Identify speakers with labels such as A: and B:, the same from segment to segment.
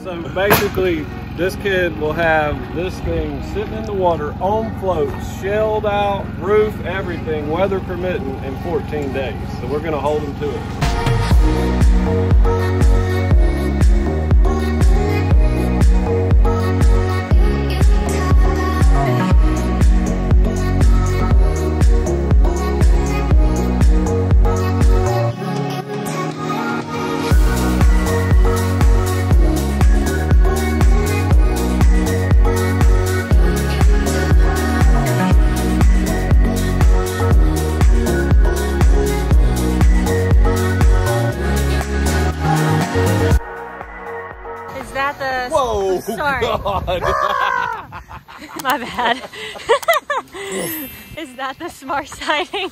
A: So basically, this kid will have this thing sitting in the water on floats, shelled out, roof, everything, weather permitting, in 14 days. So we're going to hold him to it.
B: Whoa!
A: Sorry.
B: God.
C: My bad. Is that the smart siding?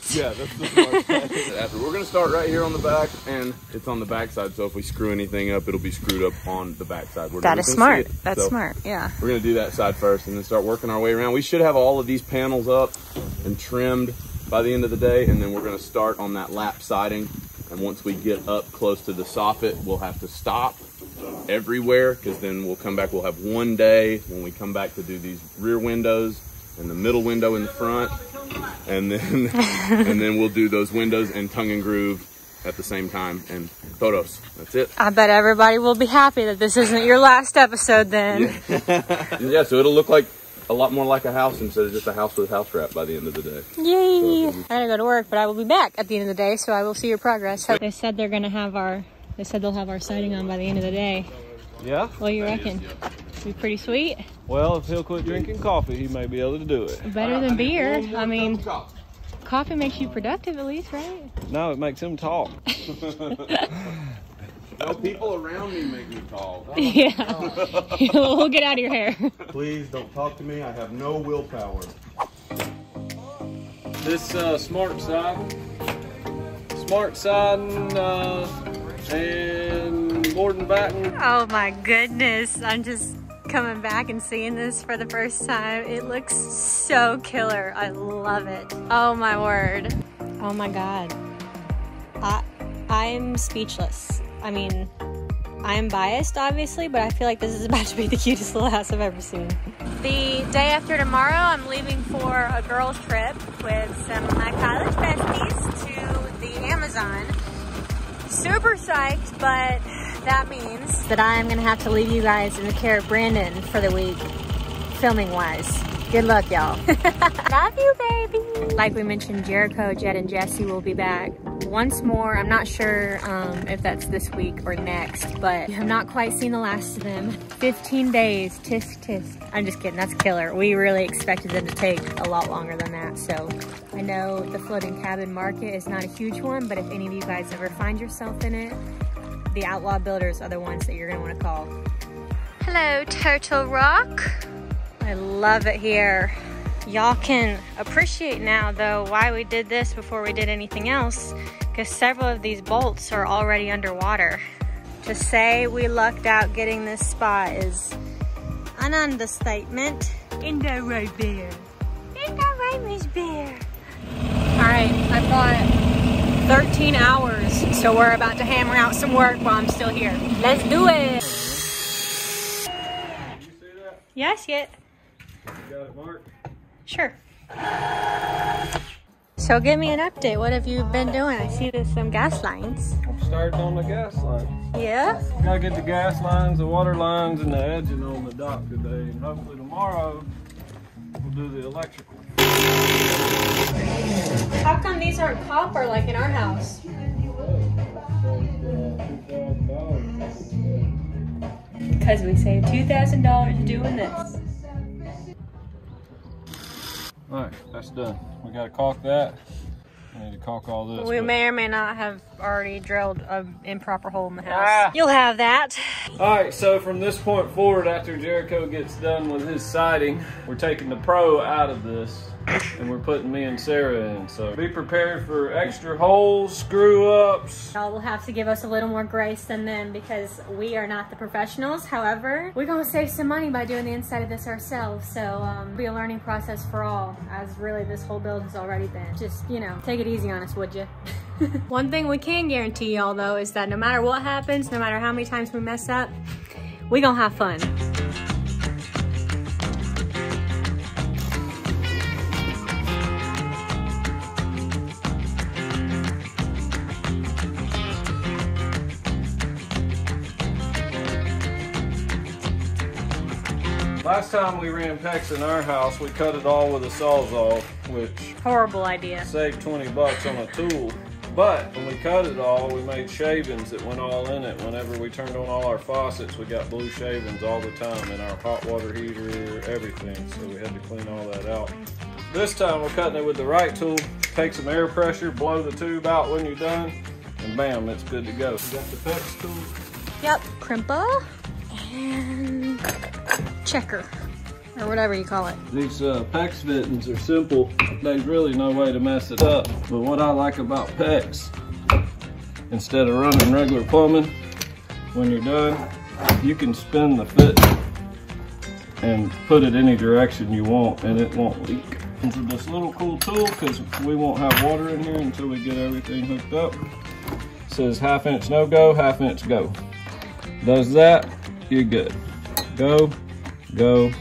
B: Yeah, that's the smart siding. We're gonna start right here on the back, and it's on the back side, so if we screw anything up, it'll be screwed up on the back side.
C: That is smart. That's smart, yeah.
B: We're gonna do that side first and then start working our way around. We should have all of these panels up and trimmed by the end of the day, and then we're gonna start on that lap siding. And once we get up close to the soffit, we'll have to stop everywhere, because then we'll come back. We'll have one day when we come back to do these rear windows and the middle window in the front, and then and then we'll do those windows and tongue and groove at the same time, and photos. That's it.
C: I bet everybody will be happy that this isn't your last episode then.
B: Yeah, yeah, so it'll look like a lot more like a house instead of just a house with house wrap by the end of the day.
C: Yay! So, I gotta go to work, but I will be back at the end of the day, so I will see your progress. They said they're gonna have they said they'll have our siding on by the end of the day.
A: Yeah?
C: What do you reckon? Be pretty sweet?
A: Well, if he'll quit drinking coffee, he may be able to do it.
C: Better than beer. I mean, coffee makes you productive at least, right?
A: No, it makes him talk.
B: No, people around me make me talk. Oh,
C: yeah. We'll get out of your hair.
B: Please don't talk to me. I have no willpower.
A: This smart siding and board and batten.
C: Oh my goodness. I'm just coming back and seeing this for the first time. It looks so killer. I love it. Oh my word. Oh my God. I'm speechless. I mean, I'm biased obviously, but I feel like this is about to be the cutest little house I've ever seen. The day after tomorrow, I'm leaving for a girls trip with some of my college besties to the Amazon. Super psyched, but that means that I am gonna have to leave you guys in the care of Brandon for the week, filming wise. Good luck, y'all. Love you, baby. Like we mentioned, Jericho, Jed, and Jesse will be back once more. I'm not sure if that's this week or next, but we have not quite seen the last of them. 15 days, tisk tisk. I'm just kidding, that's killer. We really expected them to take a lot longer than that. So I know the floating cabin market is not a huge one, but if any of you guys ever find yourself in it, the outlaw builders are the ones that you're gonna wanna call. Hello, Turtle Rock. I love it here. Y'all can appreciate now though why we did this before we did anything else, because several of these bolts are already underwater. To say we lucked out getting this spot is an understatement. Ain't that right, Bear? Ain't that right, Miss Bear? All right, I've got 13 hours, so we're about to hammer out some work while I'm still here. Let's do it.
A: You see that?
C: Yes, yet.
A: You got it, Mark?
C: Sure. So give me an update. What have you been doing? I see there's some gas lines.
A: I'm starting on the gas lines.
C: Yeah?
A: Gotta get the gas lines, the water lines, and the edging on the dock today. And hopefully tomorrow we'll do the electrical.
C: How come these aren't copper like in our house? Because we saved $2,000 doing this.
A: Alright, that's done. We gotta caulk that. I need to caulk all this.
C: We may or may not have already drilled an improper hole in the house. You'll have that.
A: All right, so from this point forward, after Jericho gets done with his siding, we're taking the Pro out of this and we're putting me and Sarah in. So be prepared for extra holes, screw ups.
C: Y'all will have to give us a little more grace than them because we are not the professionals. However, we're gonna save some money by doing the inside of this ourselves. So it'll be a learning process for all, as really this whole build has already been. Just, you know, take it easy on us, would you? One thing we can guarantee y'all though is that no matter what happens, no matter how many times we mess up, we gonna have fun.
A: Last time we ran PEX in our house, we cut it all with a Sawzall, which
C: Horrible idea.
A: saved 20 bucks on a tool. But when we cut it all, we made shavings that went all in it. Whenever we turned on all our faucets, we got blue shavings all the time in our hot water heater, everything. So we had to clean all that out. This time we're cutting it with the right tool. Take some air pressure, blow the tube out when you're done, and bam, it's good to go. You got the PEX tool?
C: Yep, crimper and checker, or whatever you call it.
A: These PEX fittings are simple. There's really no way to mess it up. But what I like about PEX, instead of running regular plumbing, when you're done, you can spin the fit and put it any direction you want and it won't leak. Into this little cool tool, because we won't have water in here until we get everything hooked up. It says 1/2 inch no go, 1/2 inch go. Does that, you're good. Go, go,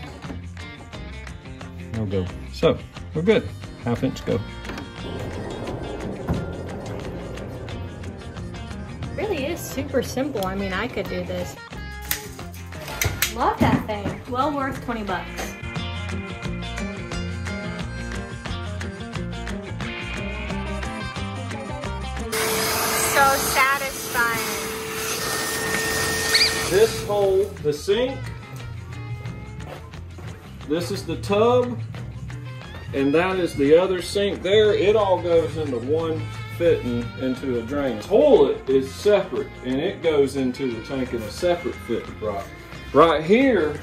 A: no go. So, we're good. 1/2 inch go.
C: Really is super simple. I mean, I could do this. Love that thing. Well worth 20 bucks. So satisfying.
A: This hole, the sink, this is the tub, and that is the other sink there. It all goes into one fitting into a drain. The toilet is separate, and it goes into the tank in a separate fitting. Right. Right here,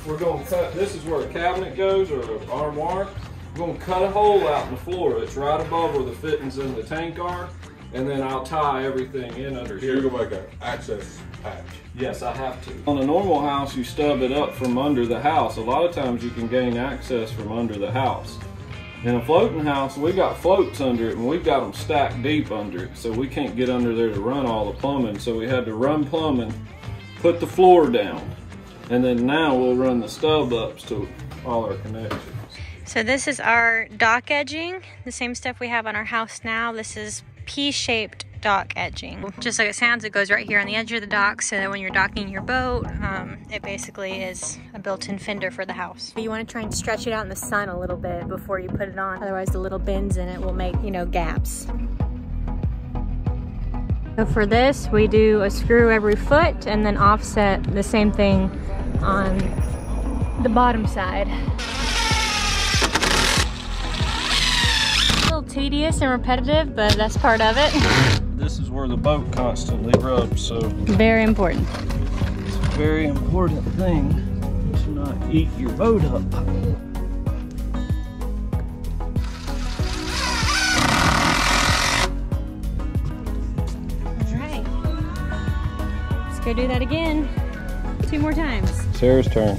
A: we're gonna cut, this is where a cabinet goes, or an armoire. We're gonna cut a hole out in the floor. It's right above where the fittings in the tank are, and then I'll tie everything in under here.
D: You're gonna make an access hatch.
A: Yes, I have to. On a normal house, you stub it up from under the house. A lot of times you can gain access from under the house. In a floating house, we got floats under it, and we've got them stacked deep under it, so we can't get under there to run all the plumbing. So we had to run plumbing, put the floor down, and then now we'll run the stub ups to all our connections.
C: So this is our dock edging, the same stuff we have on our house now. This is P-shaped dock edging. Just like it sounds, it goes right here on the edge of the dock, so that when you're docking your boat, it basically is a built-in fender for the house. You want to try and stretch it out in the sun a little bit before you put it on, otherwise the little bends in it will make, you know, gaps. So for this, we do a screw every foot and then offset the same thing on the bottom side. A little tedious and repetitive, but that's part of it.
A: This is where the boat constantly rubs, so
C: Very important.
A: it's a very important thing to not eat your boat up.
C: All right. Let's go do that again. 2 more times.
A: Sarah's turn.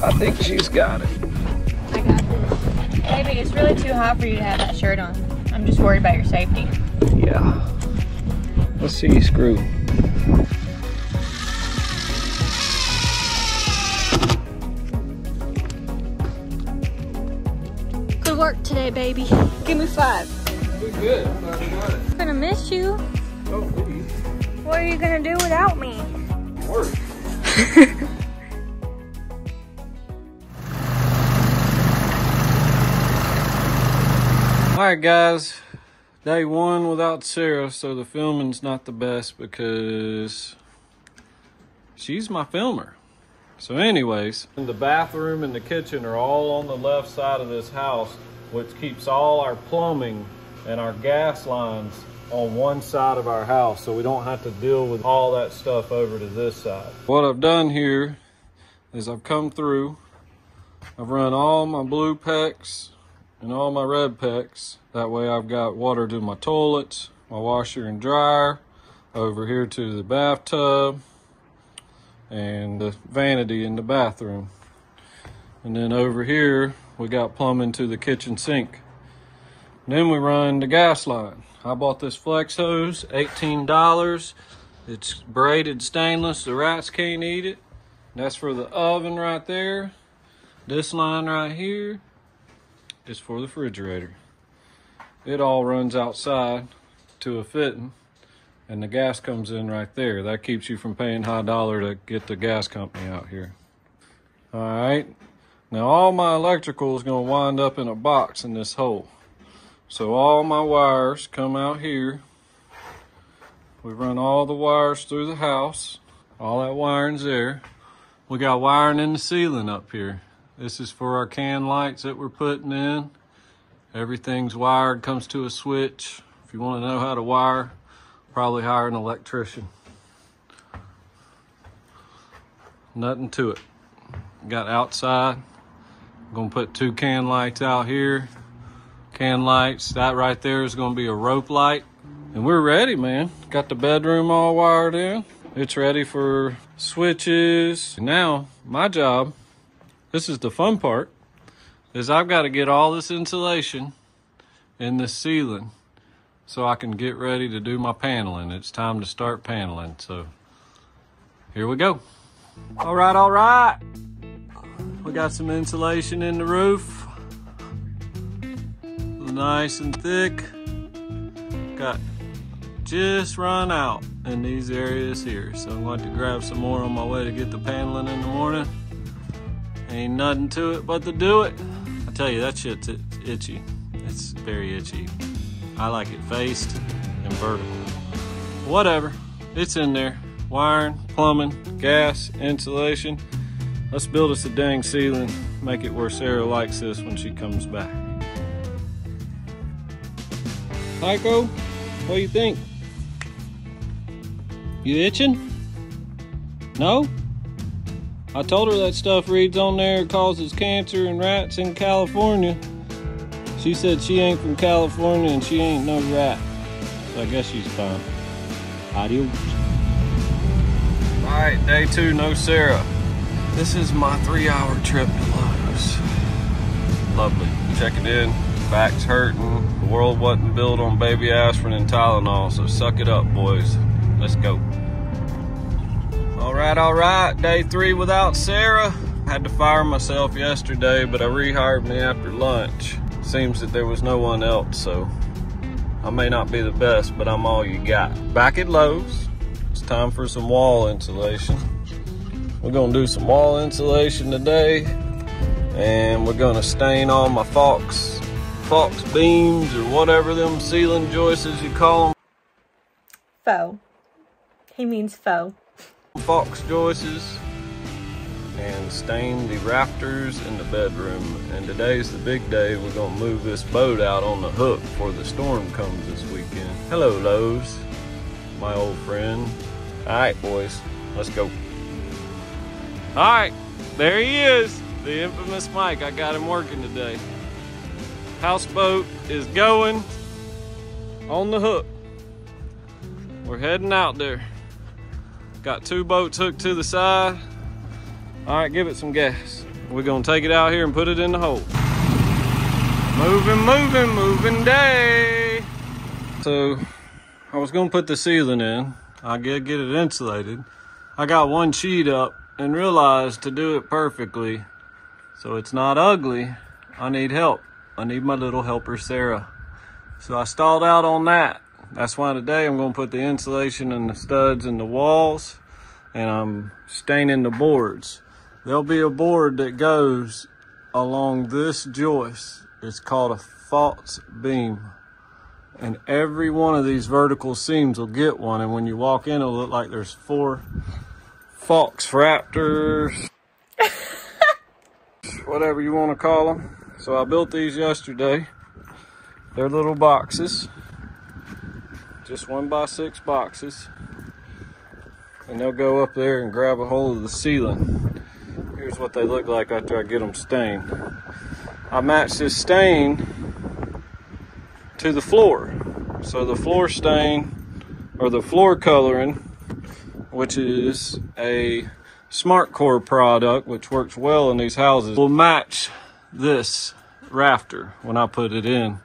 A: I think she's got it.
C: I got this. Baby, it's really too hot for you to have that shirt on. I'm just worried about your safety.
A: Yeah. Let's see you screw.
C: Good work today, baby. Give me 5.
A: We're good. I'm glad we got it.
C: I'm gonna miss you.
A: Oh, please.
C: What are you gonna do without me?
A: Work. Alright guys, day 1 without Sarah, so the filming's not the best because she's my filmer. So anyways, the bathroom and the kitchen are all on the left side of this house, which keeps all our plumbing and our gas lines on one side of our house so we don't have to deal with all that stuff over to this side. What I've done here is I've come through, I've run all my blue PEX and all my red PEX. That way I've got water to my toilets, my washer and dryer, over here to the bathtub, and the vanity in the bathroom. And then over here, we got plumbing to the kitchen sink. And then we run the gas line. I bought this flex hose, $18. It's braided stainless, the rats can't eat it. That's for the oven right there. This line right here is for the refrigerator. It all runs outside to a fitting, and the gas comes in right there. That keeps you from paying high dollar to get the gas company out here. All right, now all my electrical is gonna wind up in a box in this hole. So all my wires come out here. We run all the wires through the house. All that wiring's there. We got wiring in the ceiling up here. This is for our can lights that we're putting in. Everything's wired, comes to a switch. If you want to know how to wire, probably hire an electrician. Nothing to it. Got outside. I'm gonna put 2 can lights out here. Can lights, that right there is gonna be a rope light. And we're ready, man. Got the bedroom all wired in. It's ready for switches. Now, my job, this is the fun part, is I've got to get all this insulation in the ceiling so I can get ready to do my paneling. It's time to start paneling, so here we go. All right. We got some insulation in the roof. Nice and thick. Got just run out in these areas here, so I'm going to grab some more on my way to get the paneling in the morning. Ain't nothing to it but to do it. I tell you, that shit's itchy. It's very itchy. I like it faced and vertical. Whatever, it's in there. Wiring, plumbing, gas, insulation. Let's build us a dang ceiling, make it where Sarah likes this when she comes back. Heiko, what do you think? You itching? No? I told her that stuff reads on there causes cancer in rats in California. She said she ain't from California and she ain't no rat. So I guess she's fine. Adios. All right, day 2, no Sarah. This is my 3-hour trip to Lowe's. Lovely. Check it in. Back's hurting. The world wasn't built on baby aspirin and Tylenol, so suck it up, boys. Let's go. All right. Day 3 without Sarah. Had to fire myself yesterday, but I rehired me after lunch. Seems that there was no one else, so I may not be the best, but I'm all you got. Back at Lowe's. It's time for some wall insulation. We're gonna do some wall insulation today, and we're gonna stain all my Fox beams or whatever them ceiling joists you call them.
C: Faux. He means faux.
A: Fox joists, and stain the rafters in the bedroom. And today's the big day. We're gonna move this boat out on the hook before the storm comes this weekend. Hello, Lowe's, my old friend. All right, boys, let's go. All right, there he is, the infamous Mike. I got him working today. Houseboat is going on the hook. We're heading out there. Got 2 boats hooked to the side. All right, give it some gas. We're gonna take it out here and put it in the hole. Moving day. So I was gonna put the ceiling in. I gotta get it insulated. I got 1 sheet up and realized to do it perfectly, so it's not ugly, I need help. I need my little helper, Sarah. So I stalled out on that. That's why today I'm gonna put the insulation and the studs in the walls, and I'm staining the boards. There'll be a board that goes along this joist. It's called a false beam. And every one of these vertical seams will get one, and when you walk in, it'll look like there's 4 Fox Raptors, whatever you want to call them. So I built these yesterday. They're little boxes. just 1x6 boxes. And they'll go up there and grab a hold of the ceiling. Here's what they look like after I get them stained. I match this stain to the floor. So the floor stain, or the floor coloring, which is a Smart Core product, which works well in these houses, will match this rafter when I put it in.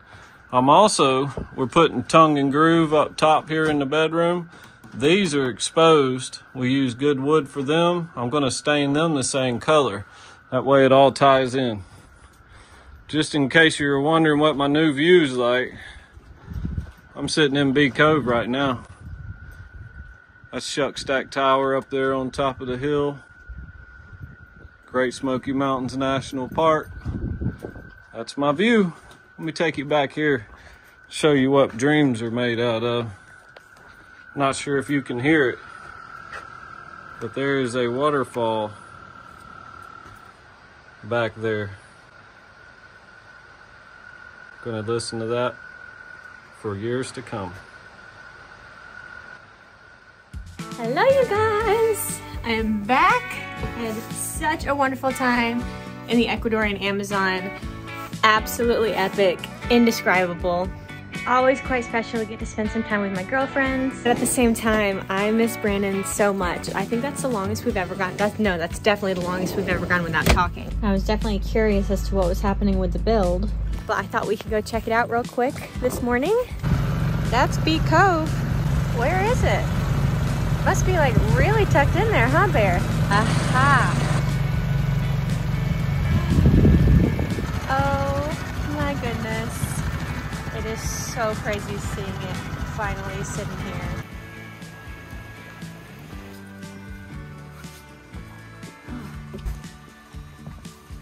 A: We're putting tongue and groove up top here in the bedroom. These are exposed. We use good wood for them. I'm going to stain them the same color. That way it all ties in. Just in case you were wondering what my new view's like, I'm sitting in Bee Cove right now. That's Shuck Stack Tower up there on top of the hill. Great Smoky Mountains National Park. That's my view. Let me take you back here, show you what dreams are made out of. Not sure if you can hear it, but there is a waterfall back there. Gonna listen to that for years to come.
C: Hello you guys! I am back. I had such a wonderful time in the Ecuadorian Amazon. Absolutely epic, indescribable. Always quite special to get to spend some time with my girlfriends. But at the same time, I miss Brandon so much. I think that's the longest we've ever gone. That's definitely the longest we've ever gone without talking. I was definitely curious as to what was happening with the build, but I thought we could go check it out real quick this morning. That's Bee Cove. Where is it? Must be like really tucked in there, huh, Bear? Aha. Oh my goodness. It is so crazy seeing it finally sitting here.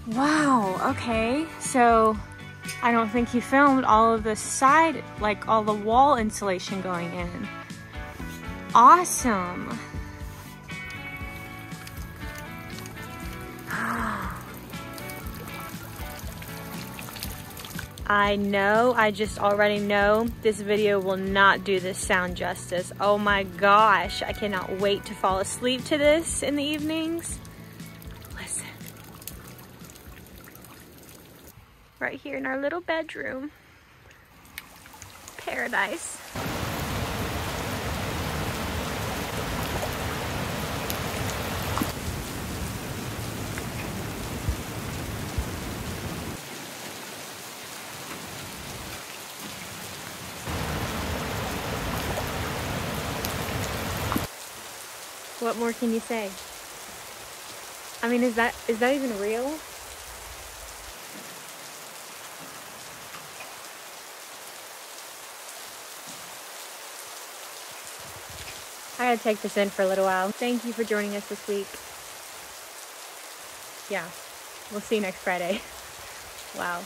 C: Wow, okay. So I don't think he filmed all of the side, like all the wall insulation going in. Awesome. I just already know this video will not do this sound justice. Oh my gosh, I cannot wait to fall asleep to this in the evenings. Listen. Right here in our little bedroom. Paradise. What more can you say? I mean, is that even real? I gotta take this in for a little while. Thank you for joining us this week. Yeah, we'll see you next Friday. Wow.